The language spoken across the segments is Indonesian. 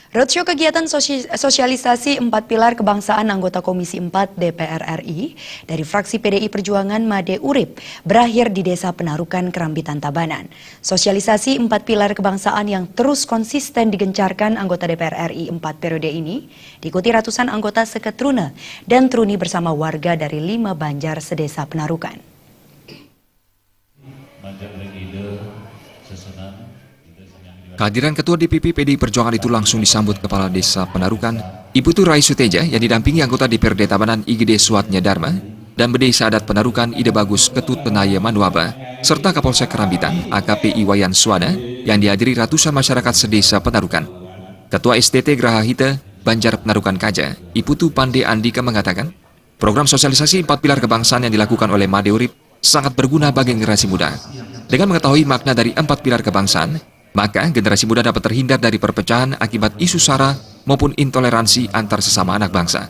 Roadshow kegiatan sosialisasi 4 pilar kebangsaan anggota Komisi 4 DPR RI dari fraksi PDI Perjuangan Made Urip berakhir di Desa Penarukan, Kerambitan Tabanan. Sosialisasi 4 pilar kebangsaan yang terus konsisten digencarkan anggota DPR RI 4 periode ini diikuti ratusan anggota Seketruna dan Truni bersama warga dari 5 Banjar sedesa Penarukan. Kehadiran Ketua DPP PDI Perjuangan itu langsung disambut Kepala Desa Penarukan, Ibu Rai Suteja yang didampingi anggota DPRD Tabanan IGD Suatnya Dharma dan Bedesa Adat Penarukan Ide Bagus Ketut Penaya Manuaba, serta Kapolsek Kerambitan AKP Iwayan Suwana yang dihadiri ratusan masyarakat sedesa Penarukan. Ketua STT Graha Hita Banjar Penarukan Kaja, Iputu Pande Andika mengatakan, program sosialisasi 4 pilar kebangsaan yang dilakukan oleh Made Urip sangat berguna bagi generasi muda. Dengan mengetahui makna dari 4 pilar kebangsaan, maka generasi muda dapat terhindar dari perpecahan akibat isu sara maupun intoleransi antar sesama anak bangsa.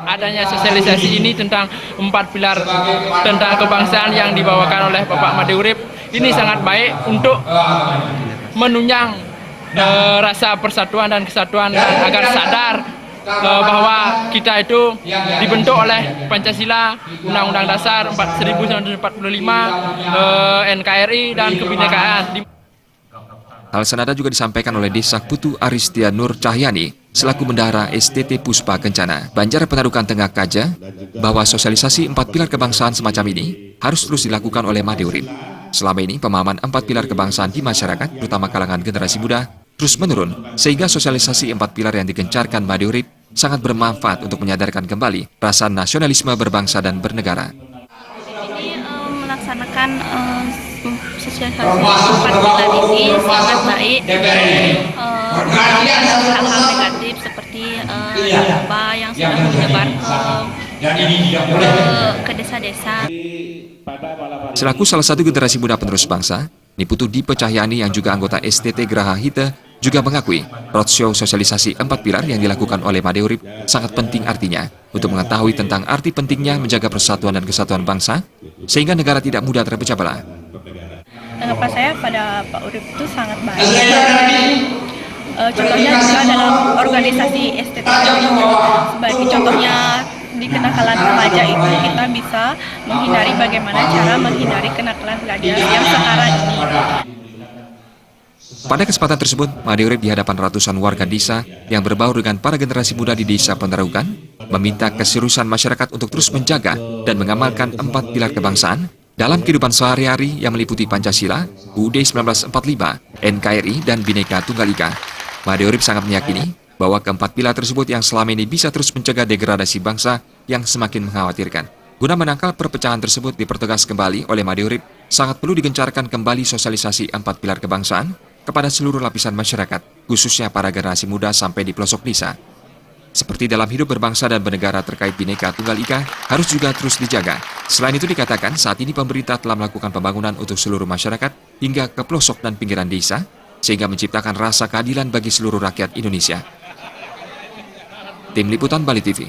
Adanya sosialisasi ini tentang 4 pilar tentang kebangsaan yang dibawakan oleh Bapak Made Urip ini sangat baik untuk menunjang rasa persatuan dan kesatuan agar sadar bahwa kita itu dibentuk oleh Pancasila, Undang-Undang Dasar 1945, NKRI dan kebinekaan. Hal senada juga disampaikan oleh Desa Putu Aristia Nur Cahyani selaku Bendahara STT Puspa Kencana Banjar Penarukan Tengah Kaja bahwa sosialisasi 4 pilar kebangsaan semacam ini harus terus dilakukan oleh Made Urip. Selama ini pemahaman 4 pilar kebangsaan di masyarakat, terutama kalangan generasi muda, terus menurun sehingga sosialisasi 4 pilar yang digencarkan Made Urip sangat bermanfaat untuk menyadarkan kembali rasa nasionalisme berbangsa dan bernegara. Ini melaksanakan sosialisasi 4 pilar ini sangat baik. Hal-hal negatif seperti apa yang sudah menyebar ke desa-desa. Selaku salah satu generasi muda penerus bangsa, Niputu Dipe Cahyani yang juga anggota STT Graha Hita juga mengakui roadshow sosialisasi 4 pilar yang dilakukan oleh Made Urip sangat penting artinya untuk mengetahui tentang arti pentingnya menjaga persatuan dan kesatuan bangsa sehingga negara tidak mudah terpecah belah. Tanggapan saya pada Pak Urip itu sangat baik. Contohnya juga dalam organisasi STT sebagai contohnya di kenakalan remaja itu kita bisa menghindari bagaimana cara menghindari kenakalan pelajar yang sekarang ini. Pada kesempatan tersebut, Made Urip di hadapan ratusan warga desa yang berbaur dengan para generasi muda di Desa Penarukan meminta keseriusan masyarakat untuk terus menjaga dan mengamalkan 4 pilar kebangsaan dalam kehidupan sehari-hari yang meliputi Pancasila, UUD 1945, NKRI, dan Bhinneka Tunggal Ika. Made Urip sangat meyakini bahwa keempat pilar tersebut yang selama ini bisa terus mencegah degradasi bangsa yang semakin mengkhawatirkan. Guna menangkal perpecahan tersebut dipertegas kembali oleh Made Urip, sangat perlu digencarkan kembali sosialisasi 4 pilar kebangsaan kepada seluruh lapisan masyarakat, khususnya para generasi muda sampai di pelosok desa. Seperti dalam hidup berbangsa dan bernegara terkait Bhinneka Tunggal Ika harus juga terus dijaga. Selain itu dikatakan saat ini pemerintah telah melakukan pembangunan untuk seluruh masyarakat hingga ke pelosok dan pinggiran desa, sehingga menciptakan rasa keadilan bagi seluruh rakyat Indonesia. Tim Liputan Bali TV.